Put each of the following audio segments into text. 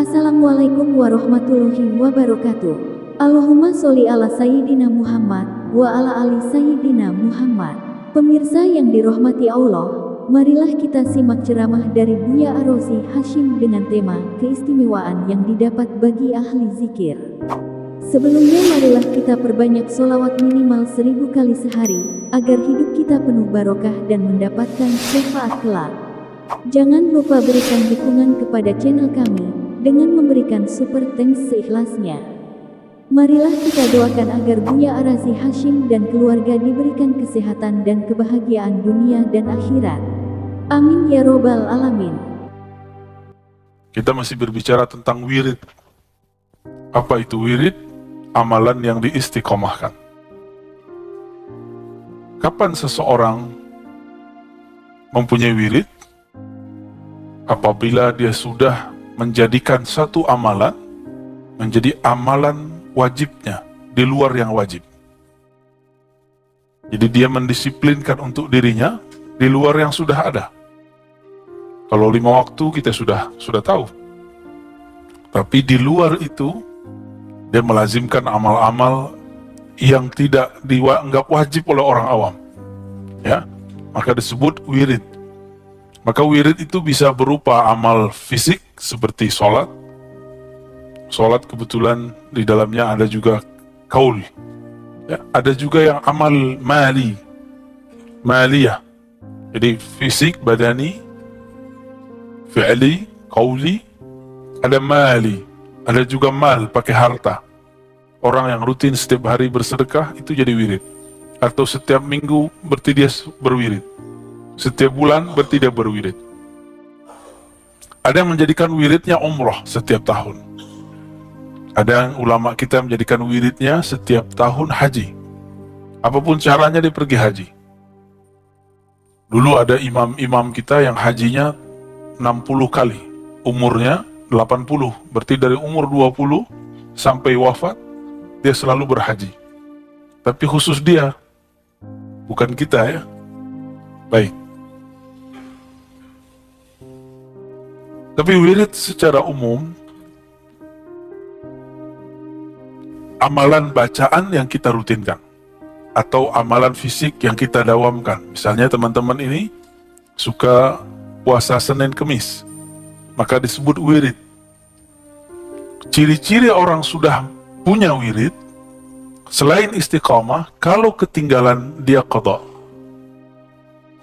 Assalamualaikum warahmatullahi wabarakatuh. Allahumma sholli ala Sayyidina Muhammad wa ala ali Sayyidina Muhammad. Pemirsa yang dirahmati Allah, marilah kita simak ceramah dari Buya Ar-Razi Hashim dengan tema keistimewaan yang didapat bagi ahli zikir. Sebelumnya marilah kita perbanyak sholawat minimal 1000 kali sehari, agar hidup kita penuh barokah dan mendapatkan syafaat kelak. Jangan lupa berikan dukungan kepada channel kami dengan memberikan super thanks seikhlasnya. Marilah kita doakan agar Buya Ar-Razi Hashim dan keluarga diberikan kesehatan dan kebahagiaan dunia dan akhirat. Amin ya robbal alamin. Kita masih berbicara tentang wirid. Apa itu wirid? Amalan yang diistiqomahkan. Kapan seseorang mempunyai wirid? Apabila dia sudah menjadikan satu amalan menjadi amalan wajibnya di luar yang wajib. Jadi dia mendisiplinkan untuk dirinya di luar yang sudah ada. Kalau 5 waktu kita sudah tahu. Tapi di luar itu dia melazimkan amal-amal yang tidak dianggap wajib oleh orang awam. Ya, maka disebut wirid. Maka wirid itu bisa berupa amal fisik seperti sholat. Sholat kebetulan di dalamnya ada juga kaul. Ya, ada juga yang amal maliyah. Jadi fisik, badani, fi'li, kauli, ada mali. Ada juga mal, pakai harta. Orang yang rutin setiap hari bersedekah itu jadi wirid. Atau setiap minggu berarti dia berwirid. Setiap bulan berarti dia berwirid. Ada yang menjadikan wiridnya umroh setiap tahun. Ada yang ulama kita menjadikan wiridnya setiap tahun haji. Apapun caranya dia pergi haji. Dulu ada imam-imam kita yang hajinya 60 kali. Umurnya 80. Berarti dari umur 20 sampai wafat dia selalu berhaji. Tapi khusus dia, bukan kita ya. Baik. Tapi wirid secara umum, amalan bacaan yang kita rutinkan, atau amalan fisik yang kita dawamkan. Misalnya teman-teman ini suka puasa Senin Kemis, maka disebut wirid. Ciri-ciri orang sudah punya wirid, selain istiqamah, kalau ketinggalan dia qadha.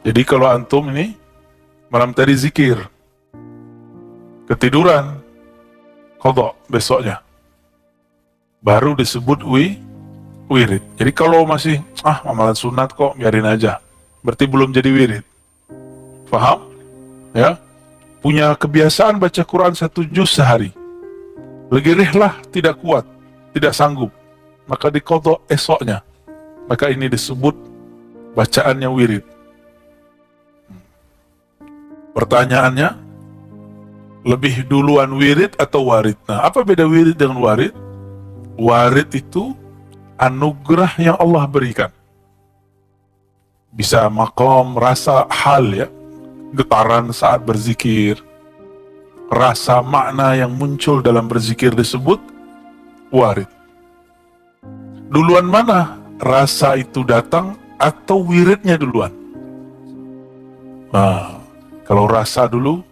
Jadi kalau antum ini malam tadi zikir, ketiduran, qadha besoknya, baru disebut wirid. Jadi kalau masih amalan sunat kok, biarin aja, berarti belum jadi wirid. Faham? Ya, punya kebiasaan baca Quran 1 juz sehari, legirihlah tidak kuat, tidak sanggup, maka diqadha esoknya, maka ini disebut bacaannya wirid. Pertanyaannya, lebih duluan wirid atau warid? Nah, apa beda wirid dengan warid? Warid itu anugerah yang Allah berikan. Bisa maqam, rasa, hal ya, getaran saat berzikir, rasa makna yang muncul dalam berzikir disebut warid. Duluan mana rasa itu datang atau wiridnya duluan? Nah, kalau rasa dulu,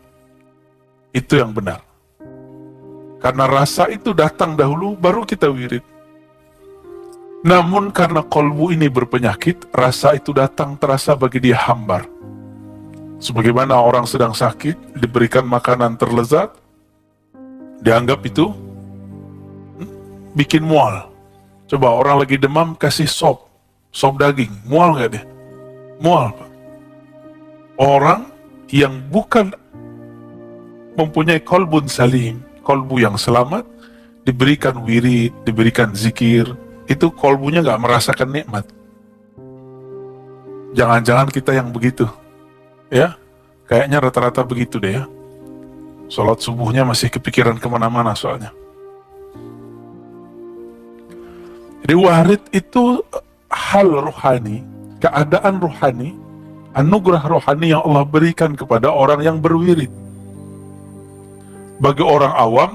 itu yang benar. Karena rasa itu datang dahulu, baru kita wirid. Namun karena kolbu ini berpenyakit, rasa itu datang terasa bagi dia hambar. Sebagaimana orang sedang sakit, diberikan makanan terlezat, dianggap itu bikin mual. Coba orang lagi demam, kasih sop daging, mual gak dia? Mual, Pak. Orang yang bukan mempunyai kolbun salim, kolbu yang selamat, diberikan wirid, diberikan zikir, itu kolbunya gak merasakan nikmat. Jangan-jangan kita yang begitu, ya? Kayaknya rata-rata begitu deh ya. Sholat subuhnya masih kepikiran kemana-mana soalnya. Jadi warid itu hal rohani, keadaan rohani, anugerah rohani yang Allah berikan kepada orang yang berwirid. Bagi orang awam,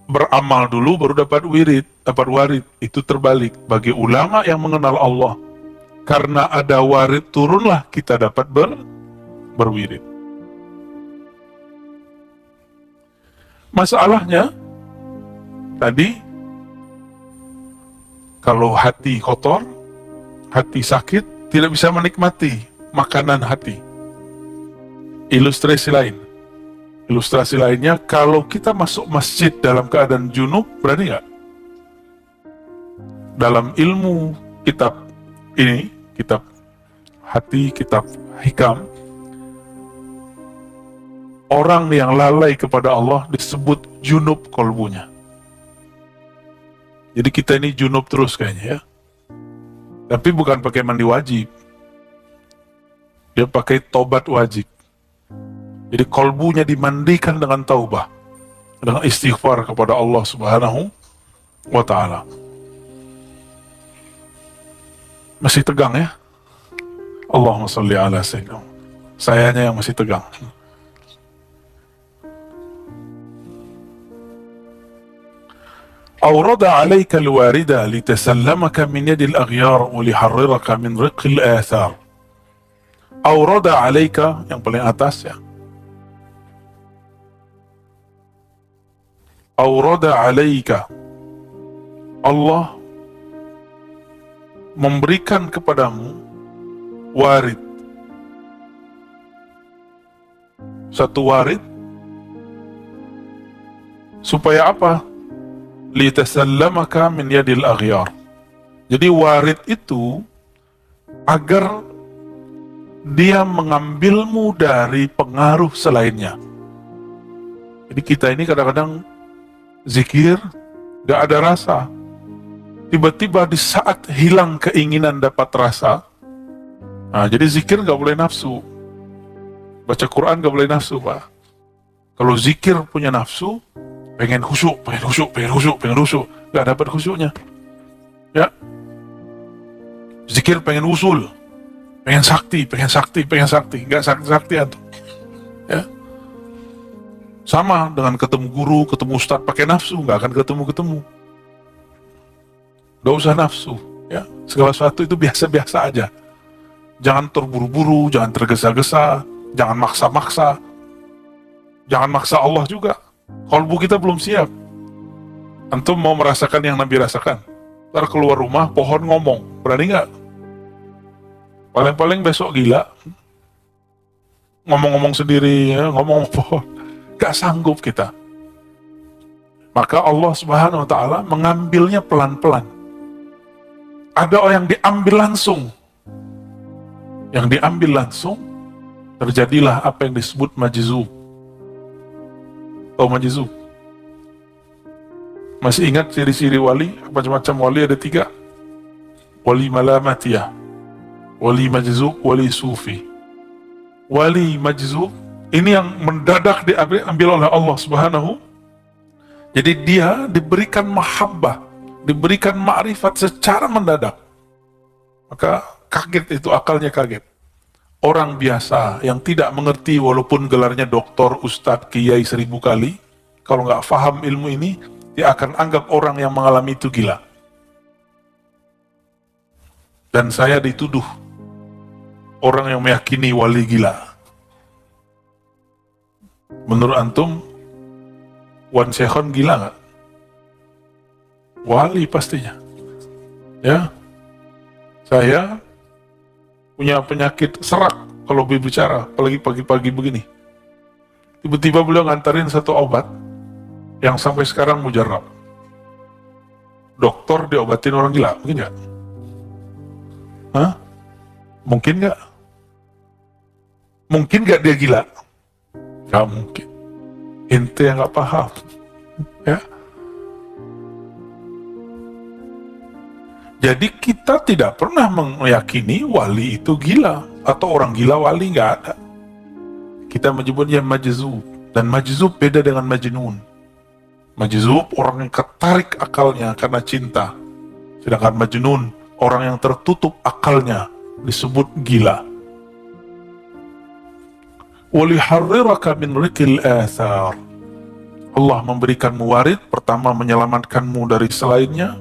beramal dulu baru dapat warid. Itu terbalik. Bagi ulama yang mengenal Allah, karena ada warid turunlah kita dapat berwirid. Masalahnya tadi, kalau hati kotor, hati sakit, tidak bisa menikmati makanan hati. Ilustrasi lainnya, kalau kita masuk masjid dalam keadaan junub, berani nggak? Dalam ilmu kitab ini, kitab hati, kitab hikam, orang yang lalai kepada Allah disebut junub kolbunya. Jadi kita ini junub terus kayaknya ya. Tapi bukan pakai mandi wajib. Dia pakai tobat wajib. Jadi kolbunya dimandikan dengan taubah, dengan istighfar kepada Allah Subhanahu wa Ta'ala. Masih tegang ya? Allahumma sholli ala sayyidina. Sayanya yang masih tegang. Awrada alaika alwarida litasallamaka min yadil aghyar wa liharriraka min riqil athar. Awrada alaika, yang paling atas ya. Awrada alaika, Allah memberikan kepadamu warid. Satu warid supaya apa? Litasallamaka min yadil aghyar. Jadi warid itu agar dia mengambilmu dari pengaruh selainnya. Jadi kita ini kadang-kadang zikir gak ada rasa. Tiba-tiba di saat hilang keinginan dapat rasa. Nah, jadi zikir gak boleh nafsu. Baca Quran gak boleh nafsu, Pak. Kalau zikir punya nafsu, pengen khusyuk, gak dapat khusyuknya. Ya. Zikir pengen usul, pengen sakti, gak sakti antum. Ya. Sama dengan ketemu guru, ketemu ustadz pakai nafsu, gak akan ketemu. Gak usah nafsu, ya. Segala sesuatu itu biasa-biasa aja. Jangan terburu-buru, jangan tergesa-gesa, jangan maksa-maksa. Jangan maksa Allah juga. Kalbu kita belum siap. Antum mau merasakan yang Nabi rasakan. Ntar keluar rumah, pohon ngomong. Berani nggak? Paling-paling besok gila. Ngomong-ngomong sendiri, ya, ngomong pohon. Gak sanggup kita. Maka Allah Subhanahu wa Ta'ala mengambilnya pelan-pelan. Ada orang yang diambil langsung. Yang diambil langsung, terjadilah apa yang disebut majzub. Tahu majzub? Masih ingat ciri-ciri wali? Macam-macam wali ada 3. Wali malamatiyah, wali majzub, wali sufi. Wali majzub ini yang mendadak diambil oleh Allah Subhanahu. Jadi dia diberikan mahabbah, diberikan ma'rifat secara mendadak. Maka kaget itu, akalnya kaget. Orang biasa yang tidak mengerti, walaupun gelarnya doktor, ustadz, kiai 1000 kali, kalau nggak paham ilmu ini, dia akan anggap orang yang mengalami itu gila. Dan saya dituduh orang yang meyakini wali gila. Menurut antum, Wan Syekhon gila nggak? Wali pastinya. Ya, saya punya penyakit serak kalau berbicara, apalagi pagi-pagi begini. Tiba-tiba beliau ngantarin satu obat yang sampai sekarang mujarab. Dokter diobatin orang gila, mungkin nggak? Hah? Mungkin nggak? Mungkin nggak dia gila? Nggak mungkin. Ente yang nggak paham, ya. Jadi kita tidak pernah meyakini wali itu gila atau orang gila wali, nggak ada. Kita menyebutnya majzub, dan majzub beda dengan majnun. Majzub orang yang ketarik akalnya karena cinta, sedangkan majnun orang yang tertutup akalnya disebut gila. Waliharriraka min rikil athar. Allah memberikanmu warid, pertama menyelamatkanmu dari selainnya,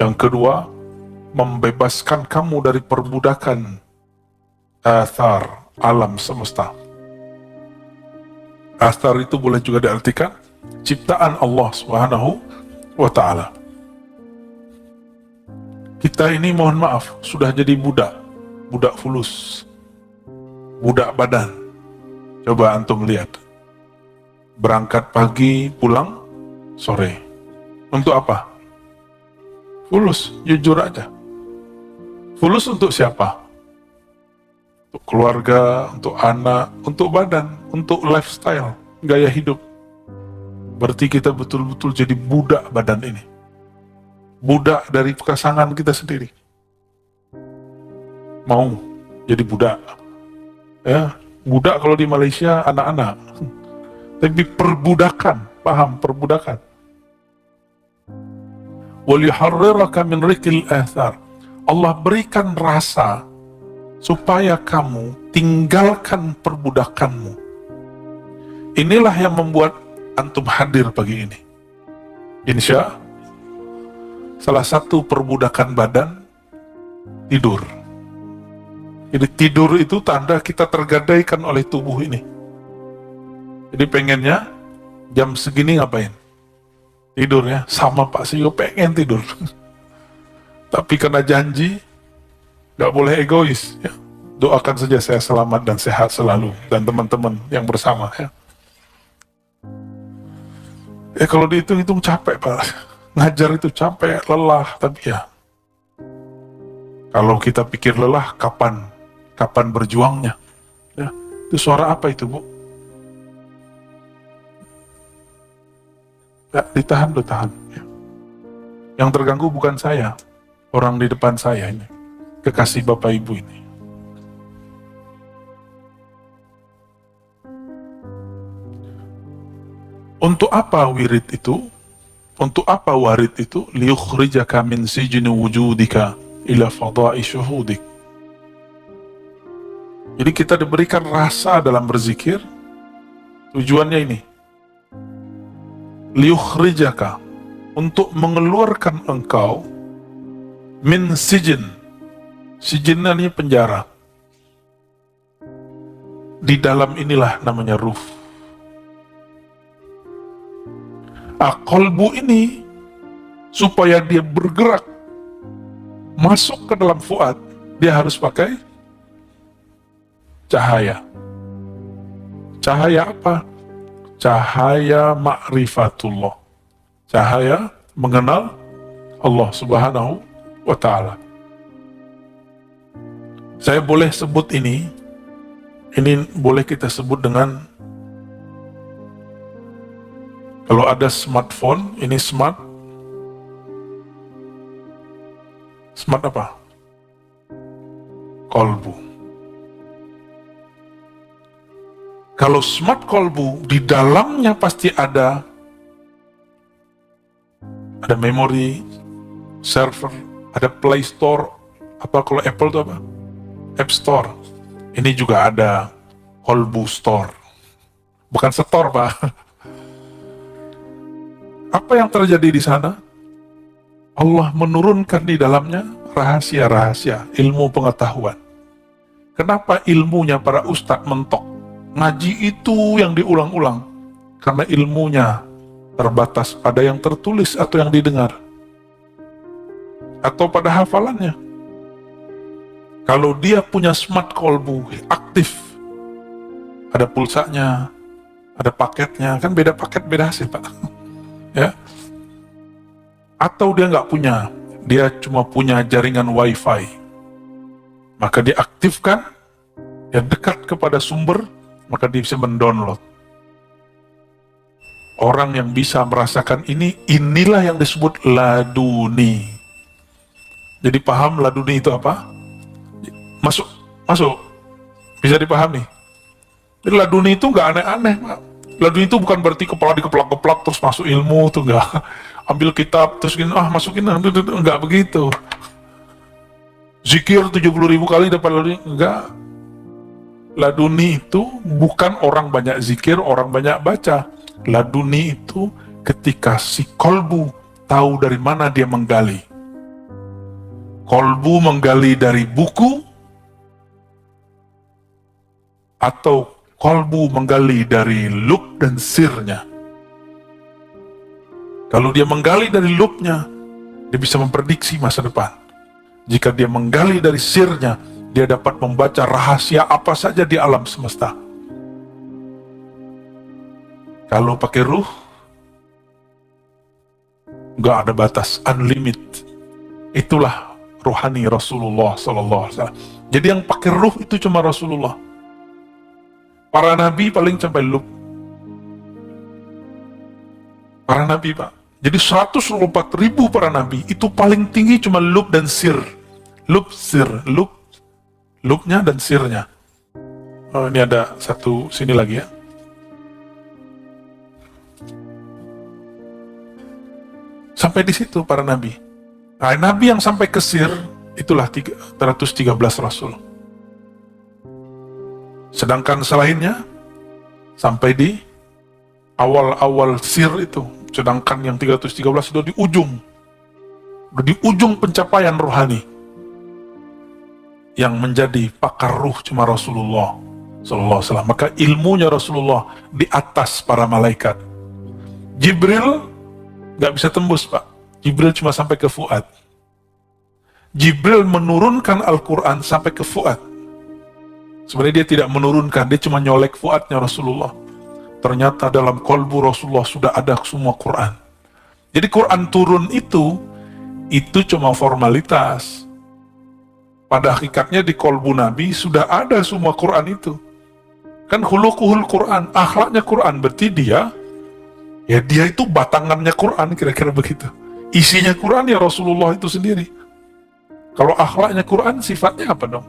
yang kedua membebaskan kamu dari perbudakan athar alam semesta. Athar itu boleh juga diartikan ciptaan Allah Subhanahu wa ta'ala. Kita ini mohon maaf sudah jadi budak fulus, budak badan. Coba antum lihat, berangkat pagi, pulang sore. Untuk apa? Fulus, jujur aja. Fulus untuk siapa? Untuk keluarga, untuk anak, untuk badan, untuk lifestyle, gaya hidup. Berarti kita betul-betul jadi budak badan ini. Budak dari pasangan kita sendiri. Mau jadi budak. Ya, budak kalau di Malaysia anak-anak. Tapi perbudakan, paham perbudakan. وَلِيُحَرِّرَكَ مِنْ رِكِ الْآثَارِ. Allah berikan rasa supaya kamu tinggalkan perbudakanmu. Inilah yang membuat antum hadir pagi ini. Insya salah satu perbudakan badan tidur. Jadi tidur itu tanda kita tergadaikan oleh tubuh ini. Jadi pengennya jam segini ngapain? Tidur ya, sama Pak Sio pengen tidur. Tapi karena janji, gak boleh egois ya. Doakan saja saya selamat dan sehat selalu, dan teman-teman yang bersama ya. Kalau dihitung-hitung capek Pak. Ngajar itu capek, lelah, tapi ya. Kalau kita pikir lelah, kapan berjuangnya? Ya. Itu suara apa itu Bu? Ya, ditahan. Ya. Yang terganggu bukan saya, orang di depan saya ini, kekasih Bapak Ibu ini. Untuk apa wirid itu? Untuk apa warid itu? Liyukhrijaka min sijni wujudika ila fada'i syuhudik. Jadi kita diberikan rasa dalam berzikir. Tujuannya ini. Liyukhrijaka, untuk mengeluarkan engkau min sijin. Sijin ini penjara. Di dalam inilah namanya ruh. Qalbu ini supaya dia bergerak masuk ke dalam fuad, dia harus pakai cahaya. Cahaya apa? Cahaya ma'rifatullah. Cahaya mengenal Allah Subhanahu wa ta'ala. Saya boleh sebut ini boleh kita sebut dengan, kalau ada smartphone, ini smart apa? Kolbu. Kalau smart kolbu, di dalamnya pasti ada memori, server, ada Play Store, apa kalau Apple itu apa? App Store. Ini juga ada kolbu store. Bukan store, Pak. Apa yang terjadi di sana? Allah menurunkan di dalamnya rahasia-rahasia, ilmu pengetahuan. Kenapa ilmunya para ustadz mentok? Ngaji itu yang diulang-ulang. Karena ilmunya terbatas pada yang tertulis atau yang didengar. Atau pada hafalannya. Kalau dia punya smart kolbu, aktif. Ada pulsanya, ada paketnya. Kan beda paket, beda hasil Pak. Ya, atau dia nggak punya, dia cuma punya jaringan wifi, maka dia aktifkan, dia dekat kepada sumber, maka dia bisa mendownload. Orang yang bisa merasakan inilah yang disebut laduni. Jadi paham laduni itu apa? Masuk, bisa dipahami. Jadi laduni itu nggak aneh-aneh Pak. Laduni itu bukan berarti kepala dikeplak-keplak terus masuk ilmu, tuh enggak. Ambil kitab terus gini, masukin, enggak begitu. Zikir 70.000 kali dapat laduni, enggak. Laduni itu bukan orang banyak zikir, orang banyak baca. Laduni itu ketika si kolbu tahu dari mana dia menggali. Kolbu menggali dari buku, atau kolbu menggali dari lub dan sirnya. Kalau dia menggali dari lubnya, dia bisa memprediksi masa depan. Jika dia menggali dari sirnya, dia dapat membaca rahasia apa saja di alam semesta. Kalau pakai ruh, nggak ada batas, unlimited. Itulah rohani Rasulullah SAW. Jadi yang pakai ruh itu cuma Rasulullah. Para nabi paling sampai lub. Para nabi, Pak. Jadi 124.000 para nabi, itu paling tinggi cuma lub dan sir. Lub, sir, lub. Lubnya dan sirnya. Oh, ini ada satu sini lagi ya. Sampai di situ para nabi. Nah, nabi yang sampai ke sir, itulah 313 rasul. Sedangkan selainnya sampai di awal-awal sir itu. Sedangkan yang 313 sudah di ujung. Sudah di ujung pencapaian rohani. Yang menjadi pakar ruh cuma Rasulullah Sallallahu Alaihi Wasallam. Maka ilmunya Rasulullah di atas para malaikat. Jibril gak bisa tembus, Pak. Jibril cuma sampai ke Fuad. Jibril menurunkan Al-Quran sampai ke Fuad. Sebenarnya dia tidak menurunkan, dia cuma nyolek Fuadnya Rasulullah. Ternyata dalam kolbu Rasulullah sudah ada semua Quran. Jadi Quran turun itu cuma formalitas. Pada hakikatnya di kolbu Nabi sudah ada semua Quran itu. Kan khuluquhul Quran, akhlaknya Quran, berarti dia itu batangannya Quran, kira-kira begitu. Isinya Quran ya Rasulullah itu sendiri. Kalau akhlaknya Quran, sifatnya apa dong?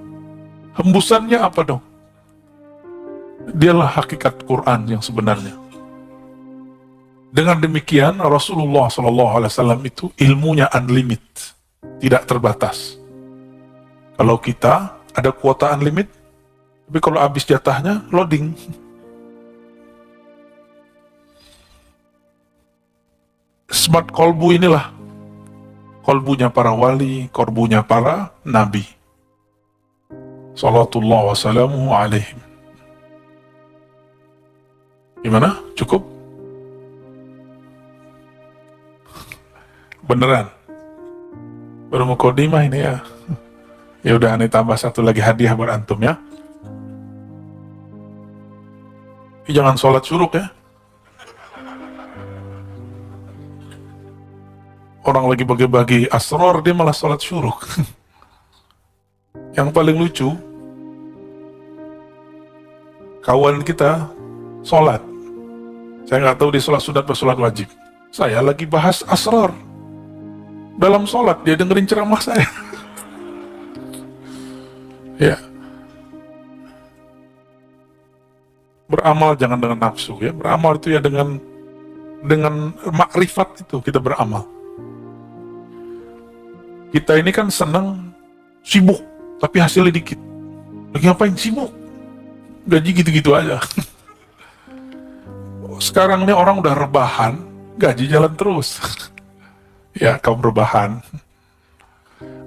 Hembusannya apa dong? Dialah hakikat Quran yang sebenarnya. Dengan demikian Rasulullah SAW itu ilmunya unlimited, tidak terbatas. Kalau kita ada kuota unlimited, tapi kalau habis jatahnya loading. Smart kolbu inilah kolbunya para wali, kolbunya para nabi. Salatullah wassalamuhu alaihim. Gimana? Cukup? Beneran? Baru mau kodimah ini ya? Ya udah, ini tambah satu lagi hadiah buat antum ya. Jangan sholat syuruk ya. Orang lagi bagi-bagi asrar, dia malah sholat syuruk. Yang paling lucu, kawan kita sholat. Saya nggak tahu dia sholat sunat atau sholat wajib. Saya lagi bahas asrar. Dalam sholat, dia dengerin ceramah saya. Ya. Beramal jangan dengan nafsu ya. Beramal itu ya dengan makrifat itu kita beramal. Kita ini kan senang sibuk, tapi hasilnya dikit. Lagi ngapain sibuk? Gaji gitu-gitu aja. Sekarang ini orang udah rebahan, gaji jalan terus. Ya, kaum rebahan.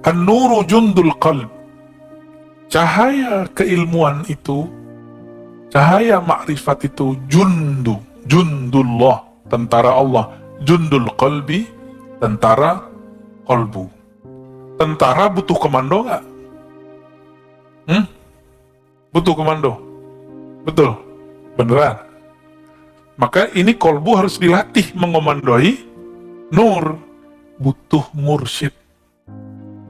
An-nuru jundul qalb. Cahaya keilmuan itu, cahaya makrifat itu jundullah, tentara Allah. Jundul qalbi, tentara qalbu. Tentara butuh komando nggak? Butuh komando? Betul? Beneran? Maka ini kolbu harus dilatih mengomandoi nur. Butuh mursyid,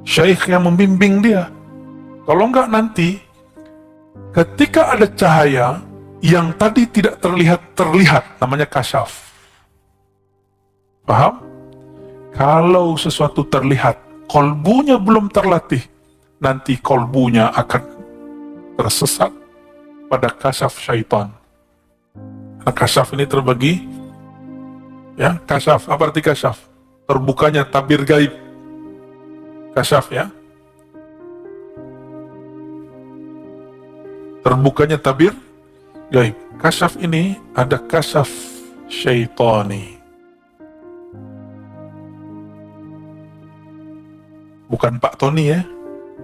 syekh yang membimbing dia. Kalau enggak nanti, ketika ada cahaya yang tadi tidak terlihat, namanya kasyaf. Paham? Kalau sesuatu terlihat, kolbunya belum terlatih, nanti kolbunya akan tersesat pada kasyaf syaitan. Nah, kasyaf ini terbagi, ya, kasyaf, apa arti kasyaf? Terbukanya tabir gaib, kasyaf ya. terbukanya tabir gaib. Kasyaf ini ada kasyaf syaitani. Bukan Pak Tony ya,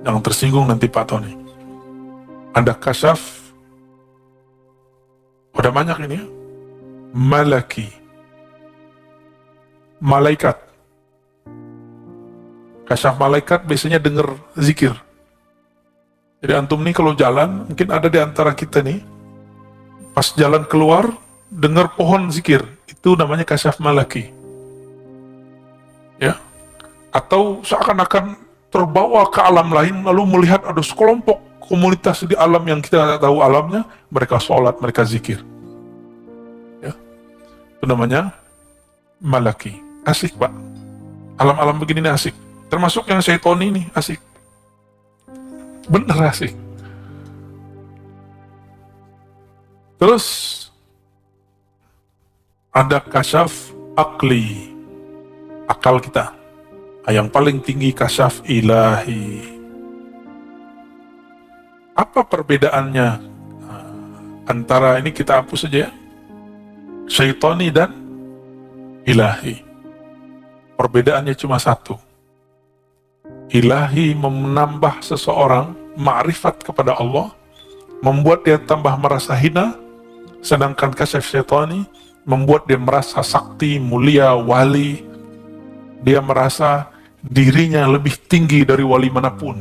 jangan tersinggung nanti Pak Tony. Ada kasyaf, udah banyak ini ya, malaki, malaikat. Kasyaf malaikat biasanya dengar zikir. Jadi antum nih kalau jalan, mungkin ada di antara kita nih, pas jalan keluar, dengar pohon zikir, itu namanya kasyaf malaki. Ya, atau seakan-akan terbawa ke alam lain, lalu melihat ada sekelompok komunitas di alam yang kita tidak tahu alamnya, mereka sholat, mereka zikir. Ya, itu namanya malaki. Asik Pak, alam-alam begini nih asik. Termasuk yang syaitoni ini asik. Bener asik. Terus ada kasyaf akli, akal kita. Yang paling tinggi kasyaf ilahi. Apa perbedaannya antara ini, kita hapus saja ya, syaitoni dan ilahi. Perbedaannya cuma satu. Ilahi menambah seseorang ma'rifat kepada Allah, membuat dia tambah merasa hina, sedangkan kasyaf syaitani membuat dia merasa sakti, mulia, wali. Dia merasa dirinya lebih tinggi dari wali manapun.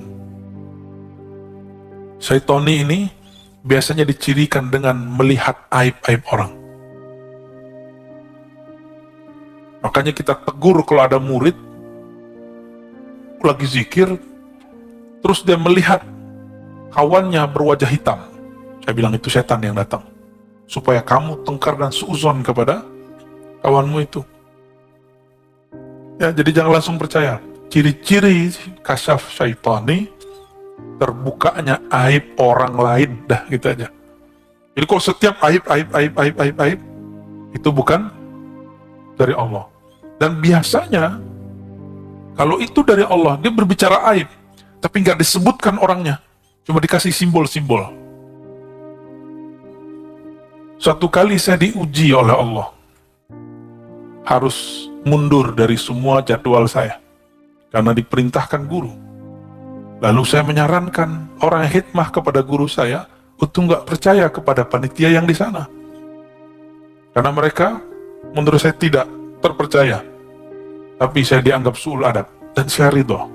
Syaitani ini biasanya dicirikan dengan melihat aib-aib orang. Makanya kita tegur kalau ada murid lagi zikir, terus dia melihat kawannya berwajah hitam. Saya bilang itu setan yang datang, supaya kamu tengkar dan suuzon kepada kawanmu itu. Ya, jadi jangan langsung percaya. Ciri-ciri kasyaf syaitani, terbukanya aib orang lain, dah gitu aja. Jadi kalau setiap aib, itu bukan dari Allah. Dan biasanya kalau itu dari Allah, dia berbicara aib, tapi nggak disebutkan orangnya, cuma dikasih simbol-simbol. Suatu kali saya diuji oleh Allah, harus mundur dari semua jadwal saya, karena diperintahkan guru. Lalu saya menyarankan orang hikmah kepada guru saya, untuk nggak percaya kepada panitia yang di sana. Karena mereka, menurut saya tidak terpercaya. Tapi saya dianggap su'ul adab, dan saya ridho.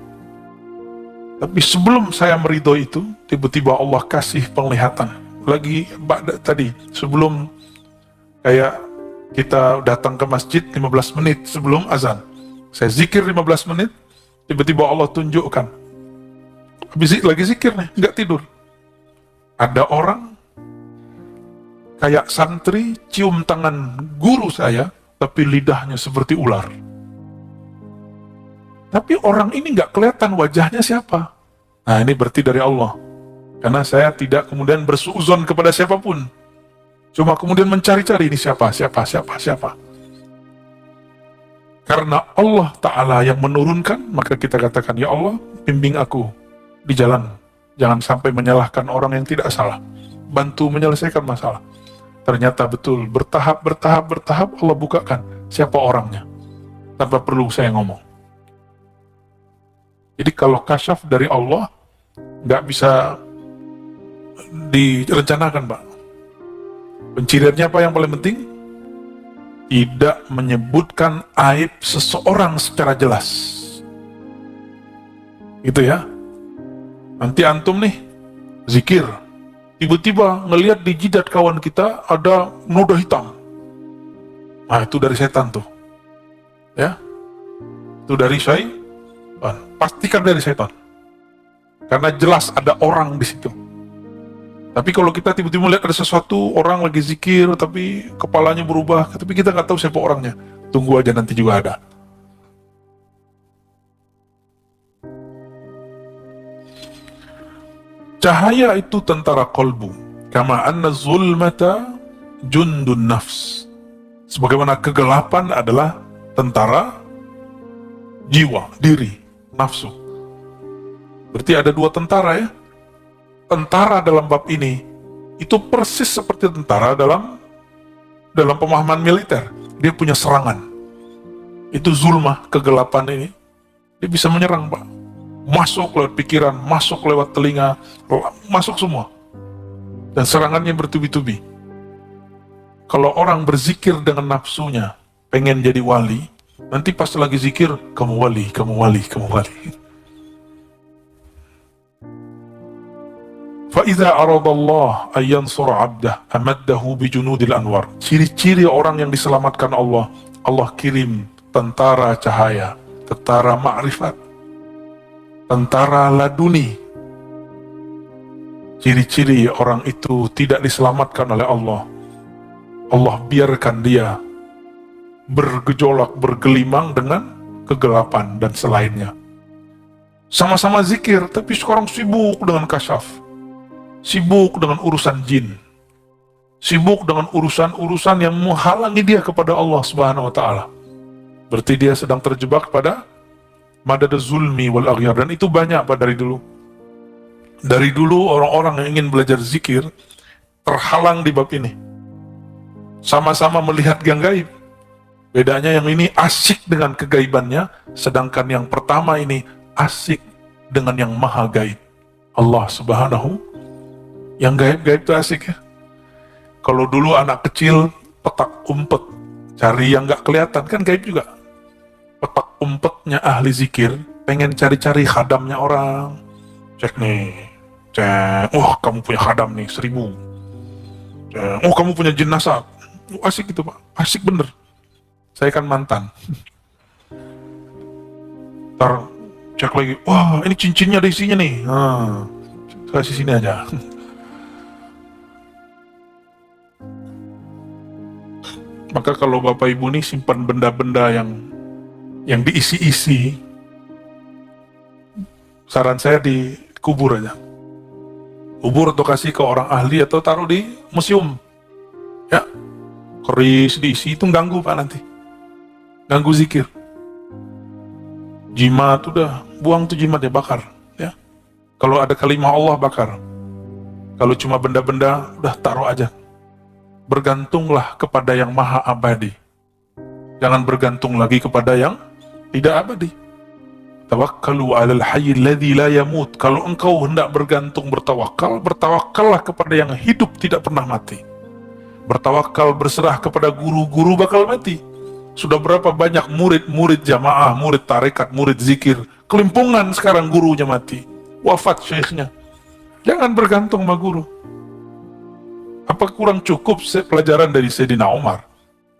Tapi sebelum saya meridho itu, tiba-tiba Allah kasih penglihatan. Lagi tadi, sebelum kayak kita datang ke masjid 15 menit sebelum azan, saya zikir 15 menit, tiba-tiba Allah tunjukkan. Habis lagi zikir nih, nggak tidur. Ada orang kayak santri cium tangan guru saya, tapi lidahnya seperti ular. Tapi orang ini nggak kelihatan wajahnya siapa. Nah, ini berarti dari Allah. Karena saya tidak kemudian bersuuzon kepada siapapun. Cuma kemudian mencari-cari ini siapa. Karena Allah Ta'ala yang menurunkan, maka kita katakan, ya Allah, bimbing aku di jalan. Jangan sampai menyalahkan orang yang tidak salah. Bantu menyelesaikan masalah. Ternyata betul, bertahap Allah bukakan siapa orangnya. Tanpa perlu saya ngomong. Jadi kalau kasyaf dari Allah, nggak bisa direncanakan, Pak. Penciriannya apa yang paling penting? Tidak menyebutkan aib seseorang secara jelas. Gitu ya. Nanti antum nih, zikir. Tiba-tiba ngelihat di jidat kawan kita ada noda hitam. Nah, itu dari setan tuh. Ya. Itu dari syaitan. Pastikan dari setan. Karena jelas ada orang di situ. Tapi kalau kita tiba-tiba melihat ada sesuatu, orang lagi zikir, tapi kepalanya berubah, tapi kita nggak tahu siapa orangnya. Tunggu aja, nanti juga ada. Cahaya itu tentara kolbu. Kama anna zulmata jundun nafs. Sebagaimana kegelapan adalah tentara jiwa, diri, nafsu. Berarti ada dua tentara ya. Tentara dalam bab ini itu persis seperti tentara dalam pemahaman militer. Dia punya serangan. Itu zulmah, kegelapan ini. Dia bisa menyerang, Pak. Masuk lewat pikiran, masuk lewat telinga, masuk semua. Dan serangannya bertubi-tubi. Kalau orang berzikir dengan nafsunya, pengen jadi wali, nanti pas lagi zikir, kamu wali, kamu wali, kamu wali. فَإِذَا أَرَضَ اللَّهُ أَن يَنْصُرَ عَبْدَهُ أَمَدَّهُ بِجُنُودِ الْأَنْوَارِ. Ciri-ciri orang yang diselamatkan Allah, Allah kirim tentara cahaya, tentara ma'rifat, tentara laduni. Ciri-ciri orang itu tidak diselamatkan oleh Allah, Allah biarkan dia bergejolak, bergelimang dengan kegelapan dan selainnya. Sama-sama zikir, tapi sekarang sibuk dengan kasyaf, sibuk dengan urusan jin, sibuk dengan urusan-urusan yang menghalangi dia kepada Allah Subhanahu wa Ta'ala. Berarti dia sedang terjebak pada madad zulmi wal aghyar, dan itu banyak Pak dari dulu. Dari dulu orang-orang yang ingin belajar zikir terhalang di bab ini. Sama-sama melihat yang gaib. Bedanya yang ini asik dengan kegaibannya, sedangkan yang pertama ini asik dengan yang maha gaib, Allah Subhanahu. Yang gaib-gaib itu asik ya. Kalau dulu anak kecil petak umpet, cari yang gak kelihatan, kan gaib juga. Petak umpetnya ahli zikir, pengen cari-cari khadamnya orang. Cek nih, cek, wah kamu punya khadam nih 1000. Cek, oh kamu punya jin nasab. Asik gitu Pak, asik bener. Saya kan mantan. Ntar cek lagi, wah ini cincinnya ada isinya nih. Nah, kasih sini aja. Maka kalau Bapak Ibu nih simpan benda-benda yang diisi-isi, saran saya dikubur aja. Kubur atau kasih ke orang ahli atau taruh di museum. Ya, keris diisi, itu ganggu Pak nanti. Ganggu zikir. Jimat udah, buang tuh jimat ya, bakar. Ya. Kalau ada kalimah Allah bakar. Kalau cuma benda-benda udah taruh aja. Bergantunglah kepada yang maha abadi. Jangan bergantung lagi kepada yang tidak abadi. Tawakkalu 'alal hayyil ladzi la yamut. Kalau engkau hendak bergantung bertawakal, bertawakallah kepada yang hidup tidak pernah mati. Bertawakal, berserah kepada guru-guru bakal mati. Sudah berapa banyak murid-murid jamaah, murid tarekat, murid zikir, kelimpungan sekarang gurunya mati, wafat syekhnya. Jangan bergantung sama guru. Apa kurang cukup pelajaran dari Sayyidina Umar?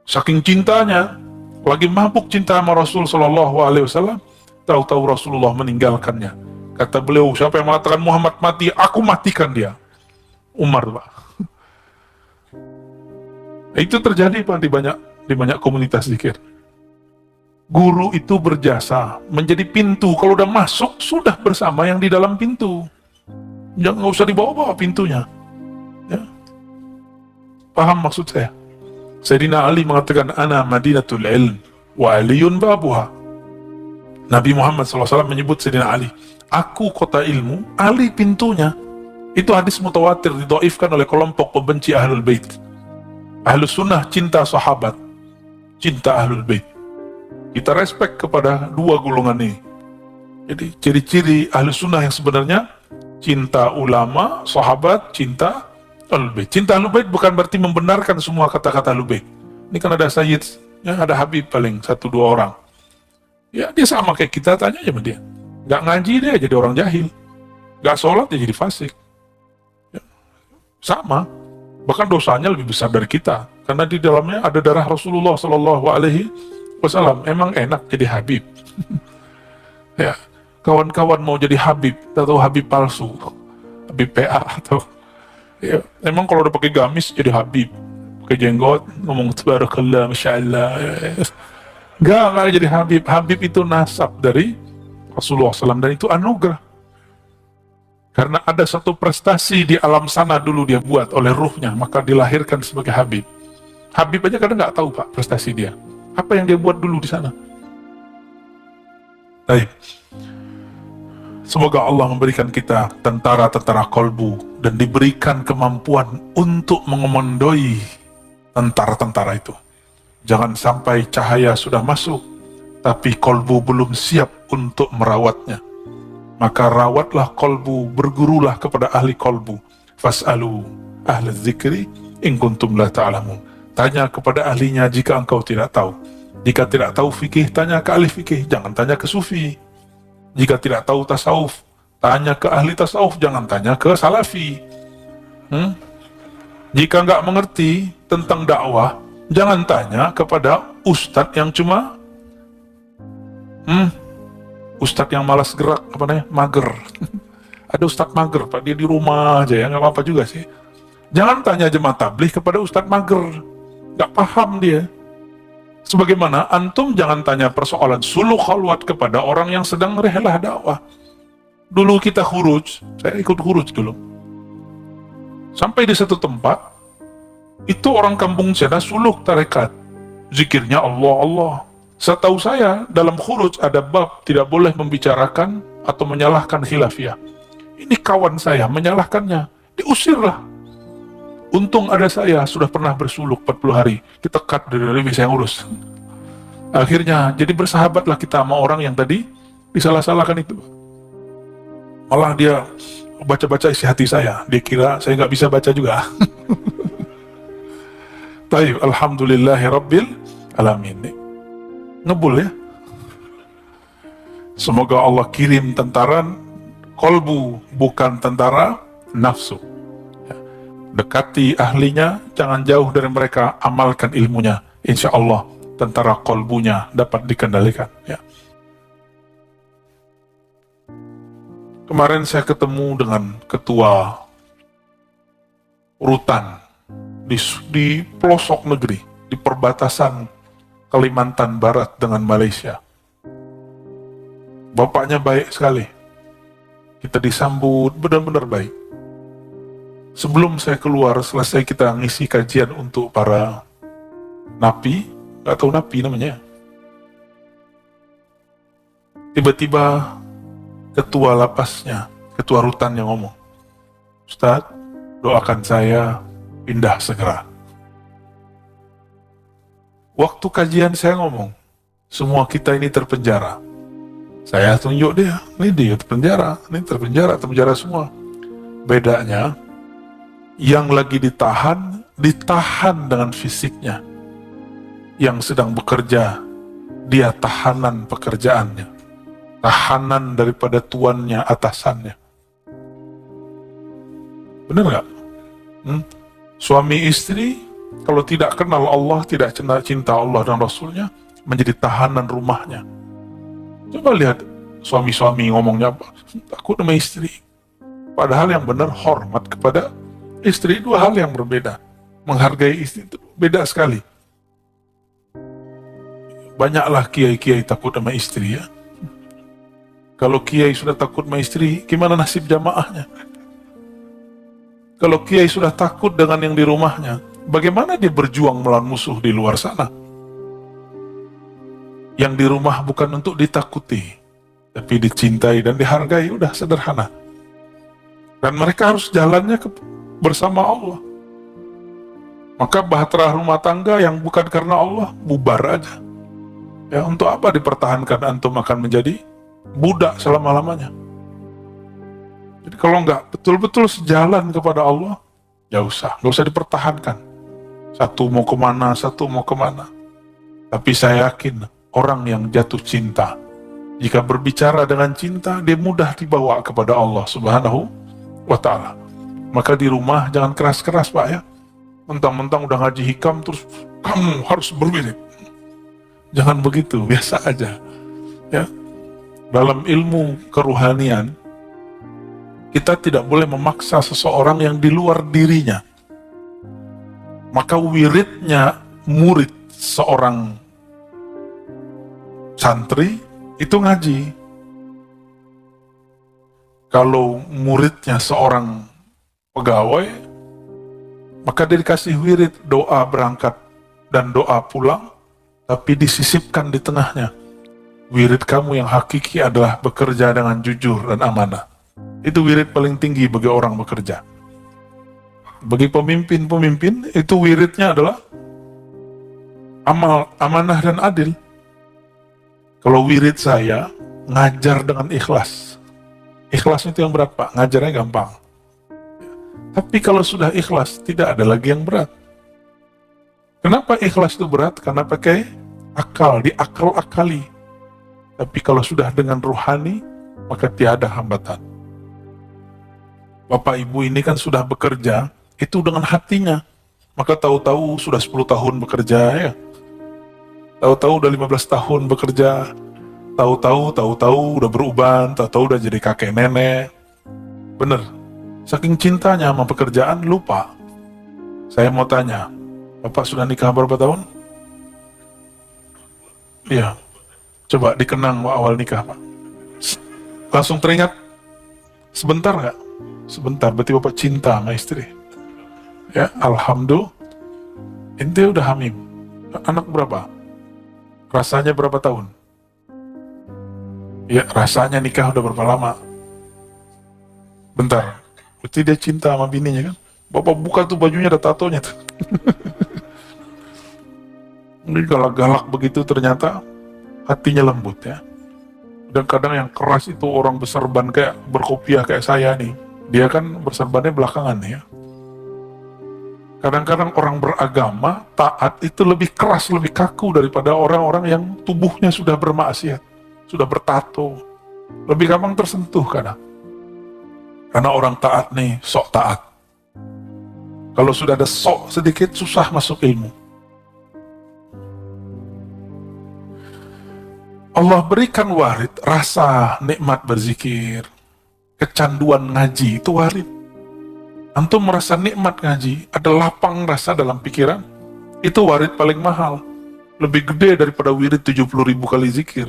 Saking cintanya, lagi mabuk cinta sama Rasul Sallallahu Alaihi Wasallam, tahu-tahu Rasulullah meninggalkannya. Kata beliau, siapa yang mengatakan Muhammad mati, aku matikan dia. Umar, Pak. Itu terjadi Pak di banyak komunitas zikir. Guru itu berjasa menjadi pintu. Kalau udah masuk, sudah bersama yang di dalam pintu. Jangan usah dibawa-bawa pintunya. Ya. Paham maksud saya? Sayyidina Ali mengatakan, Ana Madinatul Ilm, wa aliyun babuha. Nabi Muhammad SAW menyebut Sayyidina Ali, aku kota ilmu, Ali pintunya. Itu hadis mutawatir, didhaifkan oleh kelompok pembenci Ahlul Bait. Ahlus Sunnah cinta sahabat, cinta Ahlul Bait. Kita respect kepada dua golongan ini. Jadi ciri-ciri Ahlus Sunnah yang sebenarnya cinta ulama, sahabat, cinta Ahlul Bait. Cinta Ahlul Bait bukan berarti membenarkan semua kata-kata Ahlul Bait. Ini kan ada Sayyid, ya, ada Habib paling 1-2 orang. Ya dia sama kayak kita, tanya aja sama dia. Gak ngaji dia jadi orang jahil, gak sholat dia jadi fasik. Ya, sama. Bahkan dosanya lebih besar dari kita, karena di dalamnya ada darah Rasulullah Sallallahu Alaihi Wasallam. Emang enak jadi Habib. Ya, kawan-kawan mau jadi Habib, atau Habib palsu, Habib PA atau ya, emang kalau udah pakai gamis jadi Habib, pakai jenggot ngomong tabarakallah, masya Allah. Nggak jadi Habib. Habib itu nasab dari Rasulullah SAW, dan itu anugerah. Karena ada satu prestasi di alam sana dulu dia buat oleh ruhnya, maka dilahirkan sebagai Habib. Habib aja kadang nggak tahu Pak prestasi dia. Apa yang dia buat dulu di sana. Baik. Semoga Allah memberikan kita tentara-tentara kolbu dan diberikan kemampuan untuk mengomandoi tentara-tentara itu. Jangan sampai cahaya sudah masuk, tapi kolbu belum siap untuk merawatnya. Maka rawatlah kolbu, bergurulah kepada ahli kolbu. Fas'alu ahli dzikri in kuntum la ta'lamun. Tanya kepada ahlinya jika engkau tidak tahu. Jika tidak tahu fikih, tanya ke ahli fikih, jangan tanya ke sufi. Jika tidak tahu tasawuf, tanya ke ahli tasawuf, jangan tanya ke salafi. Jika nggak mengerti tentang dakwah, jangan tanya kepada ustadz yang cuma ustadz yang malas gerak, apa namanya, mager. Ada ustadz mager, Pak, dia di rumah aja ya, nggak apa-apa juga sih. Jangan tanya jemaah tabligh kepada ustadz mager, nggak paham dia. Sebagaimana antum jangan tanya persoalan suluk khalwat kepada orang yang sedang rehlah dakwah. Dulu kita khuruj, saya ikut khuruj dulu. Sampai di satu tempat, itu orang kampung sana suluk tarekat. Zikirnya Allah, Allah. Setahu saya, dalam khuruj ada bab tidak boleh membicarakan atau menyalahkan khilafiyah. Ini kawan saya menyalahkannya, diusirlah. Untung ada saya, sudah pernah bersuluk 40 hari. Kita cut dari bisa yang urus. Akhirnya, jadi bersahabatlah kita sama orang yang tadi disalah-salahkan itu. Malah dia baca-baca isi hati saya. Dia kira saya nggak bisa baca juga. Taib, alhamdulillahi rabbil alamin. Ngebul ya. Semoga Allah kirim tentara kolbu, bukan tentara nafsu. Dekati ahlinya, jangan jauh dari mereka, amalkan ilmunya. Insya Allah tentara kolbunya dapat dikendalikan ya. Kemarin saya ketemu dengan ketua rutan di pelosok negeri, di perbatasan Kalimantan Barat dengan Malaysia. Bapaknya baik sekali. Kita disambut benar-benar baik. Sebelum saya keluar, selesai kita ngisi kajian untuk para napi, nggak tahu napi namanya. Tiba-tiba ketua lapasnya, ketua rutannya ngomong, Ustadz, doakan saya pindah segera. Waktu kajian saya ngomong, semua kita ini terpenjara. Saya tunjuk dia, ini dia terpenjara, ini terpenjara semua. Bedanya, yang lagi ditahan dengan fisiknya. Yang sedang bekerja, dia tahanan pekerjaannya. Tahanan daripada tuannya, atasannya. Benar gak? Suami istri, kalau tidak kenal Allah, tidak cinta Allah dan Rasulnya, menjadi tahanan rumahnya. Coba lihat suami-suami ngomongnya apa? Takut sama istri. Padahal yang benar hormat kepada istri, dua hal yang berbeda. Menghargai istri itu beda sekali. Banyaklah kiai-kiai takut sama istri ya. Kalau kiai sudah takut sama istri, gimana nasib jamaahnya? Kalau kiai sudah takut dengan yang di rumahnya, bagaimana dia berjuang melawan musuh di luar sana? Yang di rumah bukan untuk ditakuti, tapi dicintai dan dihargai, udah sederhana. Dan mereka harus jalannya bersama Allah. Maka bahtera rumah tangga yang bukan karena Allah, bubar aja. Ya, untuk apa dipertahankan? Antum akan menjadi budak selama-lamanya. Jadi kalau nggak betul-betul sejalan kepada Allah, nggak usah dipertahankan. Satu mau kemana, satu mau kemana. Tapi saya yakin, orang yang jatuh cinta, jika berbicara dengan cinta, dia mudah dibawa kepada Allah Subhanahu wa Ta'ala. Maka di rumah jangan keras-keras Pak ya. Mentang-mentang udah ngaji hikam terus kamu harus berwirid. Jangan begitu, biasa aja. Ya. Dalam ilmu keruhanian, kita tidak boleh memaksa seseorang yang di luar dirinya. Maka wiridnya murid seorang santri itu ngaji. Kalau muridnya seorang pegawai, maka dia dikasih wirid doa berangkat dan doa pulang, tapi disisipkan di tengahnya. wirid kamu yang hakiki adalah bekerja dengan jujur dan amanah. Itu wirid paling tinggi bagi orang bekerja. Bagi pemimpin-pemimpin, itu wiridnya adalah amal, amanah dan adil. Kalau wirid saya, ngajar dengan ikhlas. Ikhlas itu yang berat, Pak. Ngajarnya gampang. Tapi kalau sudah ikhlas, tidak ada lagi yang berat. Kenapa ikhlas itu berat? Karena pakai akal, diakal-akali. Tapi kalau sudah dengan rohani, maka tiada hambatan. Bapak Ibu ini kan sudah bekerja, itu dengan hatinya. Maka tahu-tahu sudah 10 tahun bekerja ya. Tahu-tahu udah 15 tahun bekerja. Tahu-tahu udah beruban, tahu-tahu udah jadi kakek nenek. Bener. Saking cintanya sama pekerjaan, lupa. Saya mau tanya, Bapak sudah nikah berapa tahun? Iya. Coba dikenang awal nikah, Pak. Langsung teringat? Sebentar nggak? Sebentar, berarti Bapak cinta sama istri. Ya, alhamdulillah. Ente udah hamil. Anak berapa? Rasanya berapa tahun? Ya, rasanya nikah udah berapa lama? Bentar. Berarti dia cinta sama bininya kan? Bapak buka tuh bajunya ada tatonya tuh. Ini galak-galak begitu ternyata hatinya lembut ya. Dan kadang yang keras itu orang berserban kayak berkopiah kayak saya nih. Dia kan berserbannya belakangan ya. Kadang-kadang orang beragama, taat itu lebih keras, lebih kaku daripada orang-orang yang tubuhnya sudah bermaksiat, sudah bertato. Lebih gampang tersentuh kadang. Karena orang taat nih, sok taat. Kalau sudah ada sok sedikit, susah masuk ilmu. Allah berikan warid, rasa nikmat berzikir, kecanduan ngaji, itu warid. Antum merasa nikmat ngaji, ada lapang rasa dalam pikiran, itu warid paling mahal. Lebih gede daripada wirid 70.000 kali zikir.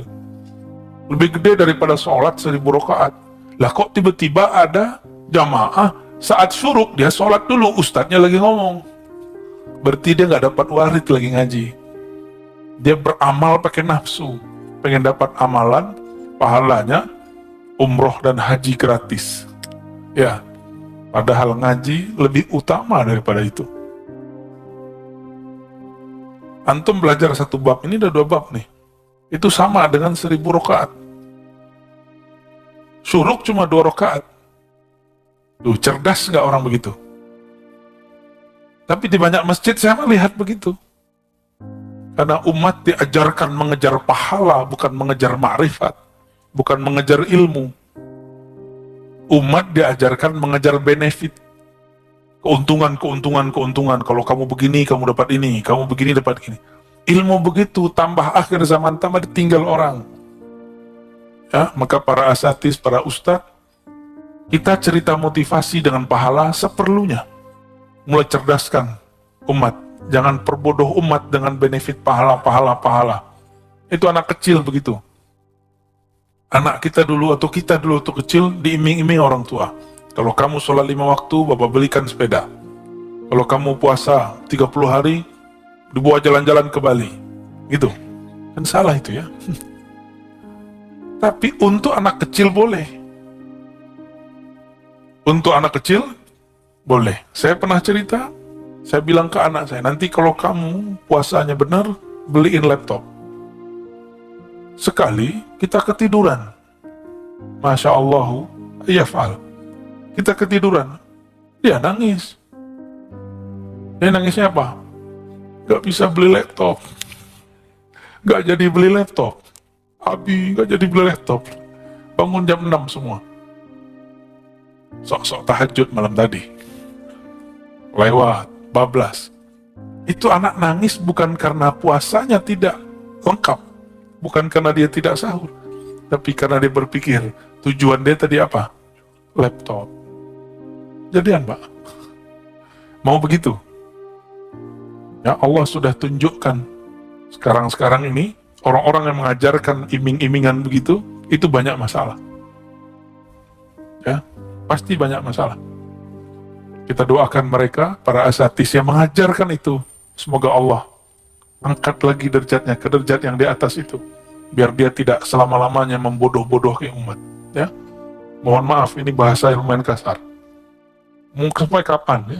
Lebih gede daripada sholat 1000 rakaat. Lah kok tiba-tiba ada jamaah, saat syuruk dia sholat dulu, ustadznya lagi ngomong. Berarti dia nggak dapat warid lagi ngaji. Dia beramal pakai nafsu. Pengen dapat amalan, pahalanya, umroh dan haji gratis. Ya, padahal ngaji lebih utama daripada itu. Antum belajar satu bab, ini udah 2 bab nih. Itu sama dengan 1000 rakaat. Syuruk cuma 2 rakaat. Tuh, cerdas nggak orang begitu? Tapi di banyak masjid saya melihat begitu. Karena umat diajarkan mengejar pahala, bukan mengejar ma'rifat, bukan mengejar ilmu. Umat diajarkan mengejar benefit, keuntungan. Kalau kamu begini, kamu dapat ini, kamu begini, dapat ini. Ilmu begitu, tambah akhir zaman, tambah ditinggal orang. Ya, maka para asatis, para ustadz, kita cerita motivasi dengan pahala seperlunya. Mulai cerdaskan umat. Jangan perbodoh umat dengan benefit pahala. Itu anak kecil begitu. Anak kita dulu atau kita dulu waktu kecil diiming-iming orang tua. Kalau kamu sholat 5 waktu, Bapak belikan sepeda. Kalau kamu puasa 30 hari, dibawa jalan-jalan ke Bali. Gitu. Kan salah itu ya. Tapi untuk anak kecil boleh. Untuk anak kecil boleh. Saya pernah cerita, saya bilang ke anak saya, nanti kalau kamu puasanya benar, beliin laptop. Sekali kita ketiduran. Masya Allah, yaf'al. Kita ketiduran. Dia nangis. Dia nangisnya apa? Gak bisa beli laptop. Gak jadi beli laptop. Abi gak jadi beli laptop. Bangun jam 6 semua. Sok-sok tahajud malam tadi. Lewat, bablas. Itu anak nangis bukan karena puasanya tidak lengkap. Bukan karena dia tidak sahur. Tapi karena dia berpikir, tujuan dia tadi apa? Laptop. Jadian, Pak. Mau begitu? Ya, Allah sudah tunjukkan. Sekarang ini, orang-orang yang mengajarkan iming-imingan begitu, itu banyak masalah. Ya, pasti banyak masalah. Kita doakan mereka, para asatis yang mengajarkan itu. Semoga Allah angkat lagi derajatnya ke derajat yang di atas itu. biar dia tidak selama-lamanya membodoh-bodohi umat. Ya, mohon maaf, ini bahasa yang lumayan kasar. Mungkin sampai kapan ya?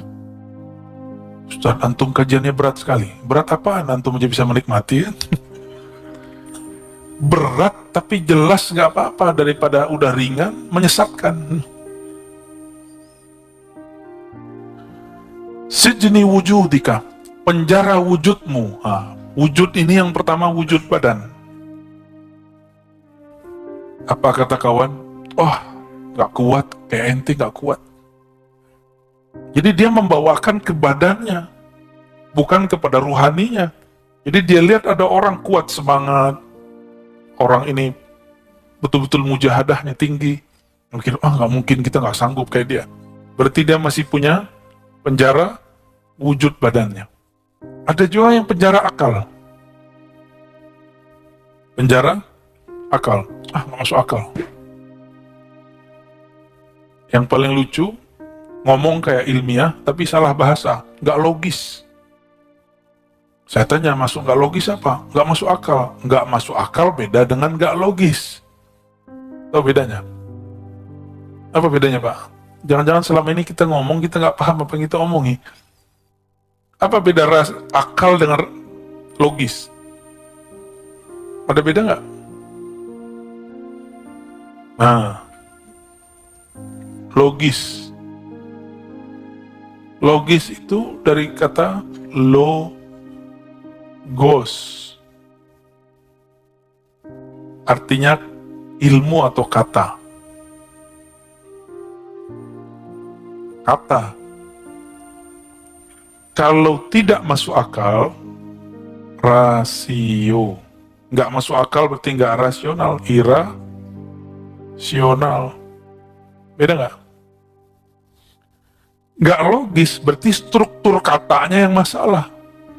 Ustaz, antum kajiannya berat sekali. Berat apaan? Antum aja bisa menikmati ya? Berat tapi jelas nggak apa-apa daripada udah ringan menyesatkan. Sijni wujudika, penjara wujudmu. Wujud ini yang pertama wujud badan. Apa kata kawan? Oh, nggak kuat, kayak ente nggak kuat. Jadi dia membawakan ke badannya, bukan kepada ruhaninya. Jadi dia lihat ada orang kuat, semangat, orang ini betul-betul mujahadahnya tinggi. Mungkin, nggak mungkin, kita nggak sanggup kayak dia. Berarti dia masih punya penjara wujud badannya. Ada juga yang penjara akal. Penjara akal. Nggak masuk akal. Yang paling lucu, ngomong kayak ilmiah, tapi salah bahasa. Nggak logis. Saya tanya, masuk nggak logis apa? Nggak masuk akal. Nggak masuk akal beda dengan nggak logis. Tahu bedanya? Apa bedanya, Pak? Jangan-jangan selama ini kita ngomong, kita nggak paham apa yang kita omongi. Apa beda akal dengan logis? Ada beda nggak? Nah, logis. Logis itu dari kata logos. Artinya ilmu atau kata. Kata. Kalau tidak masuk akal, rasio. Nggak masuk akal berarti nggak rasional, irasional. Beda nggak? Nggak logis berarti struktur katanya yang masalah.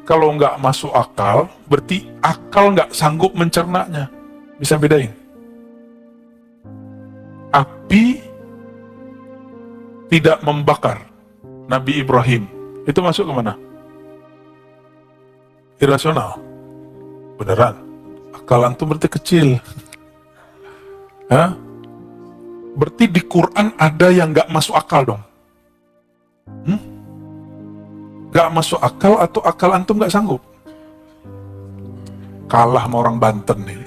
Kalau nggak masuk akal, berarti akal nggak sanggup mencernanya. Bisa bedain? Api tidak membakar Nabi Ibrahim. Itu masuk ke mana? Irasional. Beneran. Akal antum berarti kecil. Hah? Berarti di Quran ada yang nggak masuk akal dong. Nggak masuk akal atau akal antum nggak sanggup? Kalah sama orang Banten nih.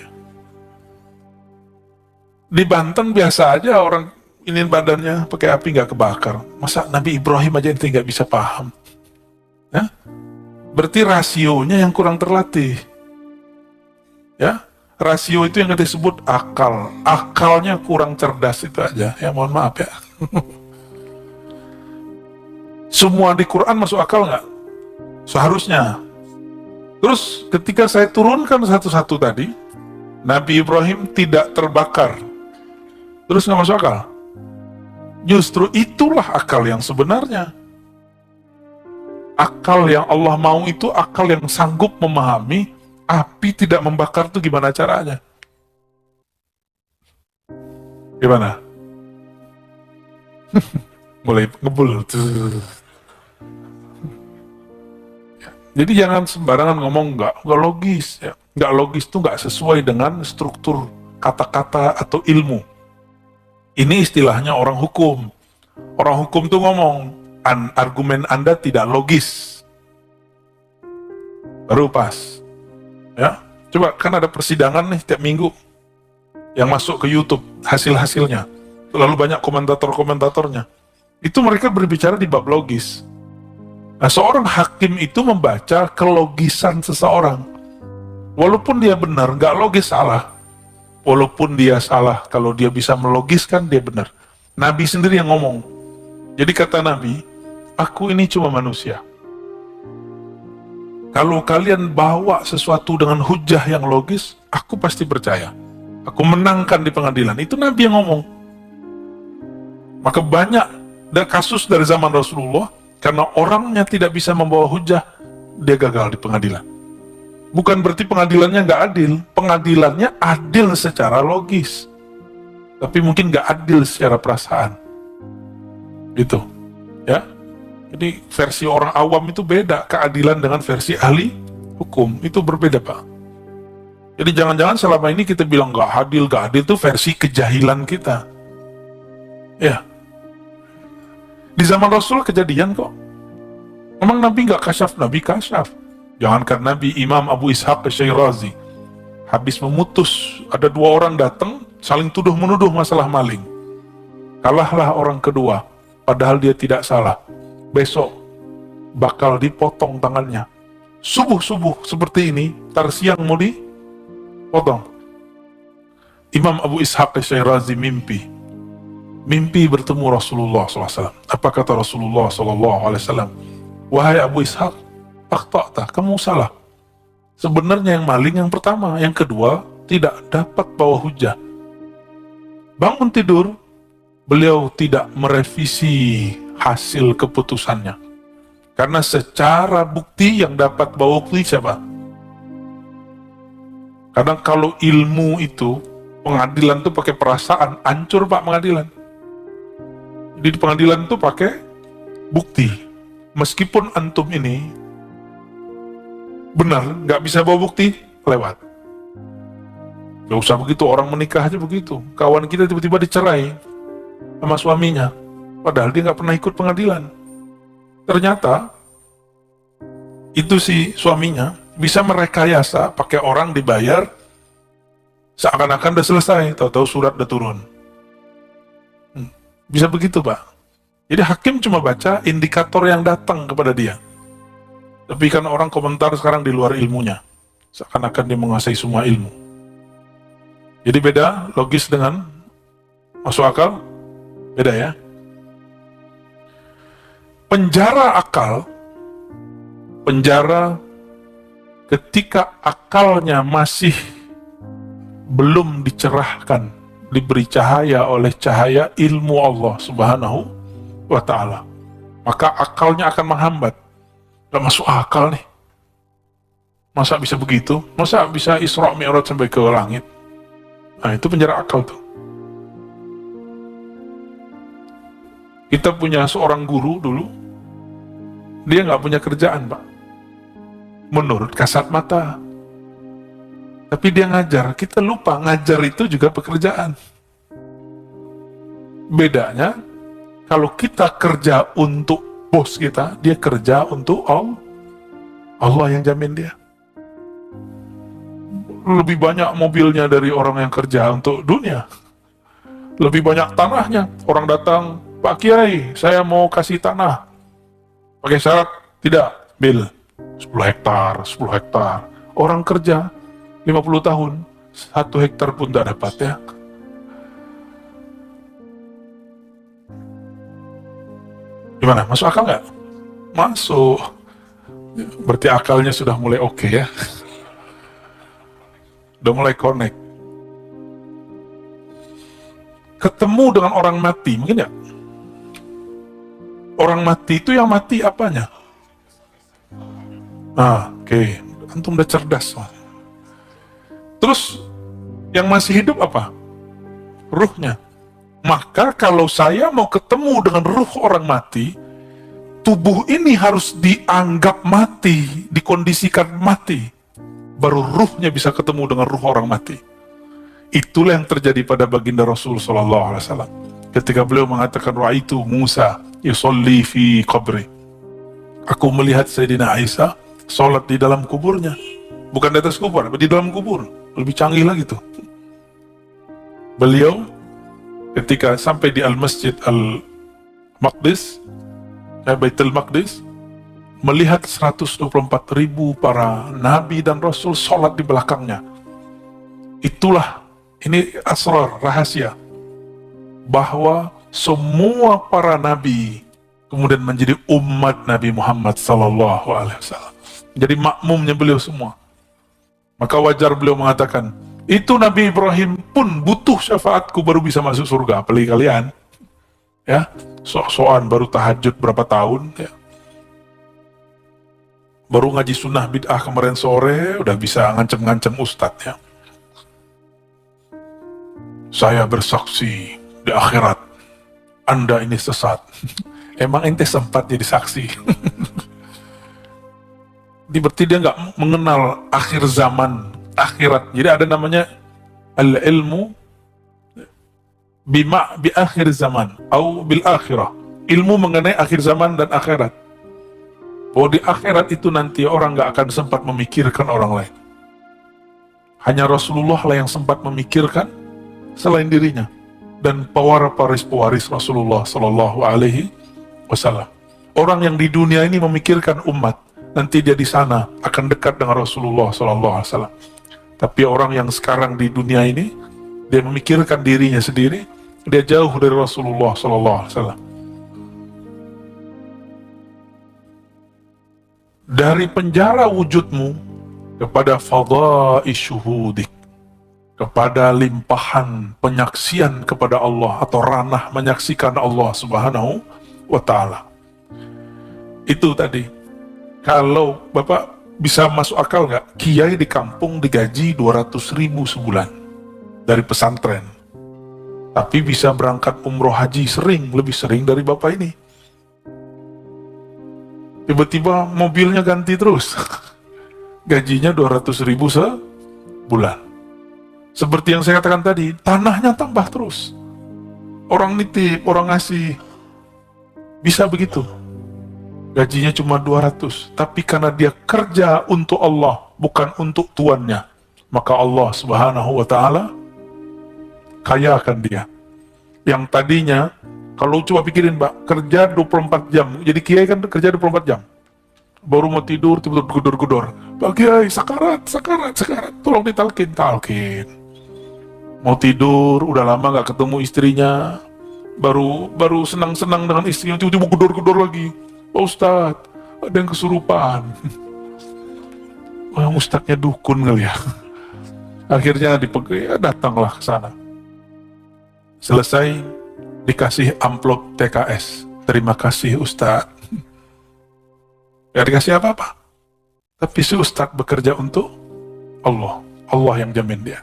Di Banten biasa aja orang ini badannya pakai api nggak kebakar. Masa Nabi Ibrahim aja ente nggak bisa paham? Ya? Berarti rasionya yang kurang terlatih. Ya, rasio itu yang disebut akal. Akalnya kurang cerdas itu aja. Ya mohon maaf ya. Semua di Quran masuk akal nggak? Seharusnya. Terus ketika saya turunkan satu-satu tadi, Nabi Ibrahim tidak terbakar. Terus nggak masuk akal? Justru itulah akal yang sebenarnya. Akal yang Allah mau itu akal yang sanggup memahami api tidak membakar itu gimana caranya. Gimana? Mulai ngebul. Jadi jangan sembarangan ngomong nggak logis. Ya. Nggak logis itu nggak sesuai dengan struktur kata-kata atau ilmu. Ini istilahnya orang hukum. Orang hukum tuh ngomong, argumen Anda tidak logis. Baru pas. Ya, coba kan ada persidangan nih tiap minggu yang masuk ke YouTube hasil-hasilnya. Lalu banyak komentator-komentatornya. Itu mereka berbicara di bab logis. Nah, seorang hakim itu membaca kelogisan seseorang. Walaupun dia benar, nggak logis salah. Walaupun dia salah, kalau dia bisa melogiskan, dia benar. Nabi sendiri yang ngomong. Jadi kata Nabi, aku ini cuma manusia. Kalau kalian bawa sesuatu dengan hujah yang logis, aku pasti percaya. Aku menangkan di pengadilan. Itu Nabi yang ngomong. Maka banyak kasus dari zaman Rasulullah, karena orangnya tidak bisa membawa hujah, dia gagal di pengadilan. Bukan berarti pengadilannya nggak adil. Pengadilannya adil secara logis. Tapi mungkin nggak adil secara perasaan. Gitu. Ya. Jadi versi orang awam itu beda. Keadilan dengan versi ahli hukum. Itu berbeda, Pak. Jadi jangan-jangan selama ini kita bilang gak adil itu versi kejahilan kita. Ya, di zaman Rasul kejadian kok. Memang Nabi gak kasyaf, Nabi kasyaf. Jangankan Nabi, Imam Abu Ishaq Asy-Syirazi habis memutus, ada 2 orang datang saling tuduh-menuduh masalah maling. Kalahlah orang kedua, padahal dia tidak salah. Besok bakal dipotong tangannya. Subuh-subuh seperti ini, tar siang mau dipotong. Imam Abu Ishaq Asy-Syirazi mimpi bertemu Rasulullah SAW. Apa kata Rasulullah SAW? Wahai Abu Ishaq, akhta'ta, kamu salah. Sebenarnya yang maling yang pertama, yang kedua tidak dapat bawa hujah. Bangun tidur, beliau tidak merevisi hasil keputusannya. Karena secara bukti yang dapat bawa bukti siapa? Kadang kalau ilmu itu, pengadilan itu pakai perasaan, hancur Pak pengadilan. Jadi di pengadilan itu pakai bukti. Meskipun antum ini benar, nggak bisa bawa bukti, lewat. Gak usah begitu, orang menikah aja begitu. Kawan kita tiba-tiba dicerai sama suaminya, padahal dia nggak pernah ikut pengadilan. Ternyata itu si suaminya bisa merekayasa pakai orang dibayar seakan-akan udah selesai, tahu-tahu surat udah turun. Bisa begitu Pak. Jadi hakim cuma baca indikator yang datang kepada dia. Tapi kan orang komentar sekarang di luar ilmunya, seakan-akan dia menguasai semua ilmu. Jadi beda logis dengan masuk akal, beda ya. Penjara akal, penjara ketika akalnya masih belum dicerahkan, diberi cahaya oleh cahaya ilmu Allah Subhanahu wa Ta'ala, maka akalnya akan menghambat. Gak masuk akal nih. Masa bisa begitu? Masa bisa Isra Mi'raj sampai ke langit? Nah itu penjara akal tuh. Kita punya seorang guru dulu, dia gak punya kerjaan Pak, menurut kasat mata. Tapi dia ngajar, kita lupa ngajar itu juga pekerjaan. Bedanya, kalau kita kerja untuk bos kita, dia kerja untuk Allah yang jamin dia. Lebih banyak mobilnya dari orang yang kerja untuk dunia. Lebih banyak tanahnya. Orang datang, Pak Kiai, saya mau kasih tanah. Pakai syarat, tidak, bil 10 hektar, 10 hektar. Orang kerja 50 tahun, 1 hektar pun tidak dapat ya. Gimana? Masuk akal nggak? Masuk. Berarti akalnya sudah mulai oke ya. Udah mulai connect. Ketemu dengan orang mati, mungkin ya? Orang mati itu yang mati apanya? Oke. Antum udah cerdas. Terus, yang masih hidup apa? Ruhnya. Maka kalau saya mau ketemu dengan ruh orang mati, tubuh ini harus dianggap mati, dikondisikan mati. Baru ruhnya bisa ketemu dengan ruh orang mati. Itulah yang terjadi pada baginda Rasul SAW. Ketika beliau mengatakan, Ra'aitu Musa yusolli fi qabri. Aku melihat Sayyidina Isa sholat di dalam kuburnya. Bukan di atas kubur, tapi di dalam kubur. Lebih canggih lagi tuh. Beliau ketika sampai di Al-Masjid Al-Maqdis, Baitul Maqdis, melihat 124.000 para nabi dan rasul sholat di belakangnya. Itulah, ini asrar, rahasia, bahwa semua para nabi kemudian menjadi umat Nabi Muhammad SAW. Jadi makmumnya beliau semua. Maka wajar beliau mengatakan, itu Nabi Ibrahim pun butuh syafaatku baru bisa masuk surga. Apalagi kalian, ya, sok-sokan baru tahajud berapa tahun, ya. Baru ngaji sunnah bid'ah kemarin sore, udah bisa ngancem-ngancem ustadz, ya. Saya bersaksi di akhirat, Anda ini sesat. Emang ente sempat jadi saksi? Berarti dia nggak mengenal akhir zaman akhirat. Jadi ada namanya al-ilmu bi akhir zaman atau bil akhirah. Ilmu mengenai akhir zaman dan akhirat. Bahwa di akhirat itu nanti orang nggak akan sempat memikirkan orang lain. Hanya Rasulullah lah yang sempat memikirkan selain dirinya dan pewaris Rasulullah Sallallahu Alaihi Wasallam. Orang yang di dunia ini memikirkan umat, nanti dia di sana akan dekat dengan Rasulullah Sallallahu Alaihi Wasallam. Tapi orang yang sekarang di dunia ini, dia memikirkan dirinya sendiri, dia jauh dari Rasulullah Sallallahu Alaihi Wasallam. Dari penjara wujudmu kepada fadha'i syuhudik, kepada limpahan penyaksian kepada Allah atau ranah menyaksikan Allah Subhanahu wa Ta'ala. Itu tadi. Kalau Bapak bisa masuk akal nggak? Kiai di kampung digaji 200.000 sebulan dari pesantren, tapi bisa berangkat umroh haji lebih sering dari Bapak ini. Tiba-tiba mobilnya ganti terus. Gajinya 200.000 sebulan. Seperti yang saya katakan tadi, tanahnya tambah terus. Orang nitip, orang ngasih. Bisa begitu. Gajinya cuma 200, tapi karena dia kerja untuk Allah, bukan untuk tuannya, maka Allah Subhanahu wa Ta'ala kayakan dia. Yang tadinya, kalau coba pikirin Mbak, kerja 24 jam, jadi kiai kan kerja 24 jam. Baru mau tidur, tiba-tiba gedor-gedor. Pak Kiai, sakarat, tolong ditalkin. Mau tidur, udah lama gak ketemu istrinya, baru senang-senang dengan istrinya, tiba-tiba gedor-gedor lagi. Pak Ustadz, ada yang kesurupan. Wah, Ustadznya dukun kali ya. Akhirnya dipegang, datanglah ke sana. Selesai, dikasih amplop TKS. Terima kasih Ustadz. Gak dikasih apa-apa. Tapi si Ustadz bekerja untuk Allah. Allah yang jamin dia.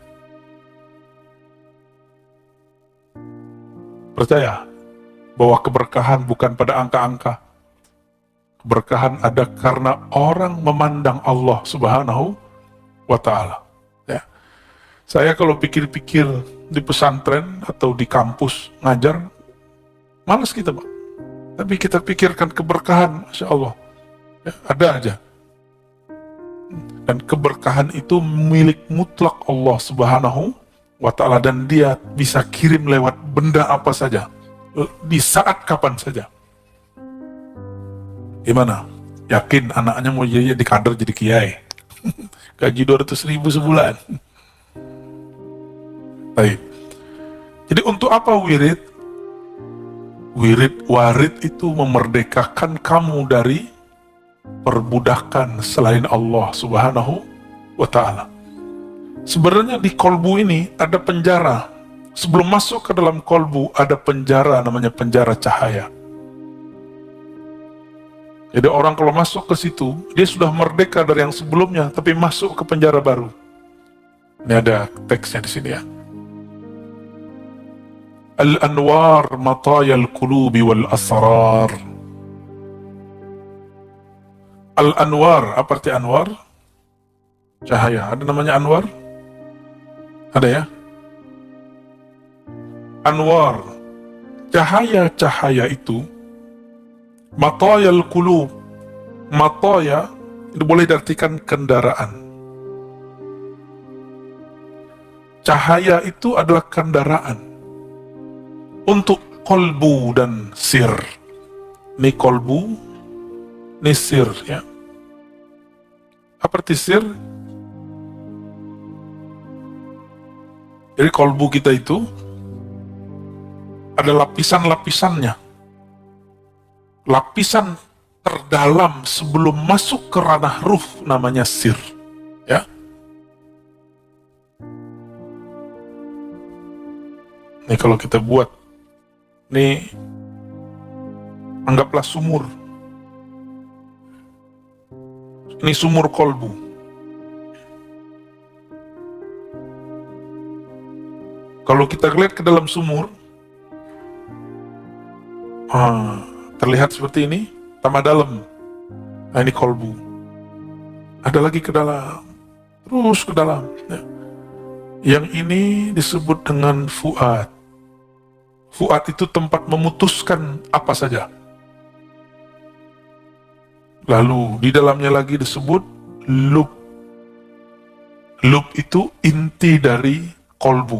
Percaya bahwa keberkahan bukan pada angka-angka. Keberkahan ada karena orang memandang Allah Subhanahu wa Ta'ala. Ya. Saya kalau pikir-pikir di pesantren atau di kampus ngajar, malas kita Pak. Tapi kita pikirkan keberkahan, Masya Allah. Ya, ada aja. Dan keberkahan itu milik mutlak Allah Subhanahu wa Ta'ala, dan dia bisa kirim lewat benda apa saja, di saat kapan saja. Gimana? Yakin anaknya mau jadi kader, jadi kiai? Gaji 200.000 sebulan. Baik. Jadi untuk apa wirid? Warid itu memerdekakan kamu dari perbudakan selain Allah Subhanahu wa Ta'ala. Sebenarnya di kolbu ini ada penjara. Sebelum masuk ke dalam kolbu ada penjara, namanya penjara cahaya. Jadi orang kalau masuk ke situ, dia sudah merdeka dari yang sebelumnya, tapi masuk ke penjara baru. Ini ada teksnya di sini ya. Al-anwar matayal qulubi wal asrar. Al-anwar, apa arti anwar? Cahaya. Ada namanya anwar? Ada ya? Anwar, cahaya-cahaya itu, matayal qulub. Mataya itu boleh diartikan kendaraan. Cahaya itu adalah kendaraan untuk kolbu dan sir. Ini kolbu, ini sir ya. Apa arti sir? Jadi kolbu kita itu ada lapisan-lapisannya. Lapisan terdalam sebelum masuk ke ranah ruh namanya sir. Ya. Ini kalau kita buat, ini anggaplah sumur. Ini sumur kolbu. Kalau kita lihat ke dalam sumur, terlihat seperti ini, tambah dalam. Nah, ini kolbu. Ada lagi ke dalam, terus ke dalam. Ya. Yang ini disebut dengan fuad. Fuad itu tempat memutuskan apa saja. Lalu di dalamnya lagi disebut lub. Lub itu inti dari kolbu,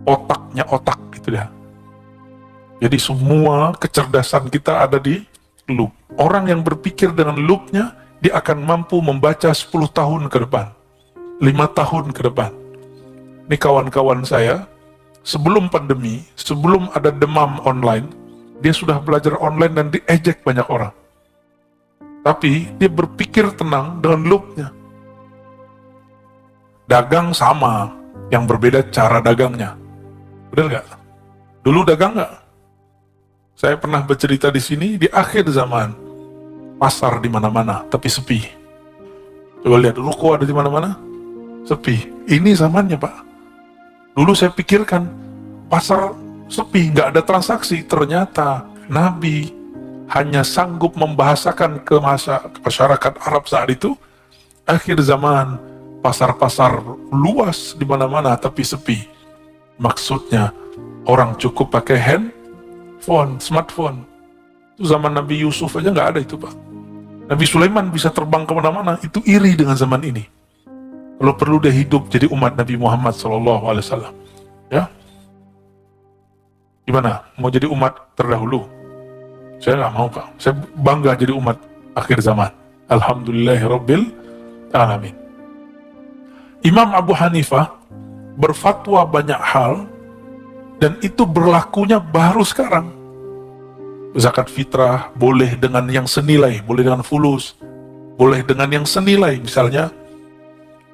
otaknya otak gitu ya. Jadi semua kecerdasan kita ada di lub. Orang yang berpikir dengan lubnya, dia akan mampu membaca 10 tahun ke depan, 5 tahun ke depan. Ini kawan-kawan saya, sebelum pandemi, sebelum ada demam online, dia sudah belajar online dan diejek banyak orang. Tapi dia berpikir tenang dengan lubnya. Dagang sama, yang berbeda cara dagangnya. Benar nggak? Dulu dagang nggak? Saya pernah bercerita di sini, di akhir zaman, pasar di mana-mana, tapi sepi. Coba lihat, ruko ada di mana-mana, sepi. Ini zamannya, Pak. Dulu saya pikirkan, pasar sepi, nggak ada transaksi. Ternyata Nabi hanya sanggup membahasakan ke masyarakat Arab saat itu, akhir zaman, pasar-pasar luas di mana-mana tapi sepi. Maksudnya orang cukup pakai handphone, smartphone. Itu zaman Nabi Yusuf aja nggak ada itu, Pak. Nabi Sulaiman bisa terbang kemana-mana. Itu iri dengan zaman ini. Kalau perlu dia hidup jadi umat Nabi Muhammad SAW. Ya, gimana? Mau jadi umat terdahulu? Saya nggak mau, Pak. Saya bangga jadi umat akhir zaman. Alhamdulillahirabbil alamin. Imam Abu Hanifah berfatwa banyak hal, dan itu berlakunya baru sekarang. Zakat fitrah boleh dengan yang senilai, boleh dengan fulus, boleh dengan yang senilai. Misalnya,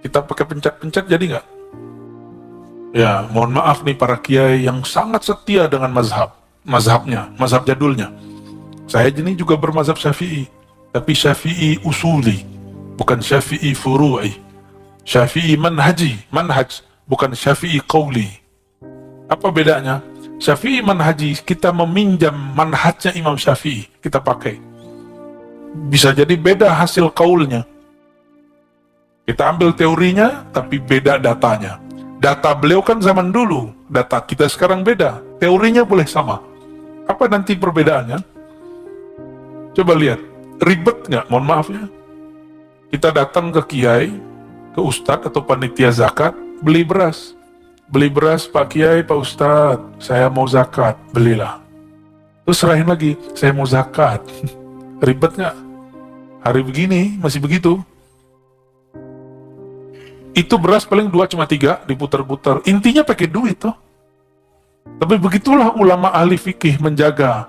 kita pakai pencet-pencet jadi nggak? Ya, mohon maaf nih para kiai yang sangat setia dengan mazhabnya, mazhab jadulnya. Saya ini juga bermazhab Syafi'i, tapi Syafi'i usuli, bukan Syafi'i furu'i. Syafi'i manhaj, bukan Syafi'i qauli. Apa bedanya? Syafi'i manhaji, kita meminjam manhajnya Imam Syafi'i, kita pakai. Bisa jadi beda hasil qaulnya. Kita ambil teorinya, tapi beda datanya. Data beliau kan zaman dulu, data kita sekarang beda. Teorinya boleh sama. Apa nanti perbedaannya? Coba lihat, ribet nggak? Mohon maaf ya. Kita datang ke kiai, ke ustadz atau panitia zakat, beli beras. Beli beras, Pak Kiai, Pak Ustadz, saya mau zakat, belilah. Terus serahin lagi, saya mau zakat. Ribet nggak? Hari begini masih begitu. Itu beras paling 2 cuma 3, diputar-putar. Intinya pakai duit toh. Tapi begitulah ulama ahli fikih menjaga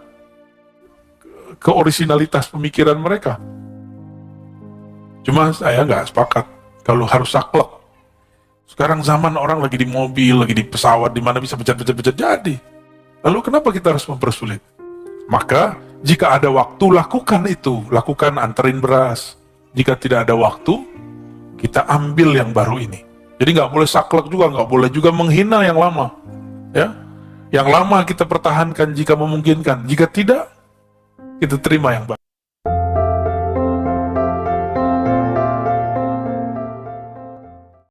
keorisinalitas pemikiran mereka. Cuma saya nggak sepakat kalau harus saklek. Sekarang zaman orang lagi di mobil, lagi di pesawat, di mana bisa becet-becet jadi. Lalu kenapa kita harus mempersulit? Maka jika ada waktu, lakukan itu. Lakukan, anterin beras. Jika tidak ada waktu, kita ambil yang baru ini. Jadi nggak boleh saklek juga, nggak boleh juga menghina yang lama. Ya, yang lama kita pertahankan jika memungkinkan. Jika tidak, kita terima yang baru.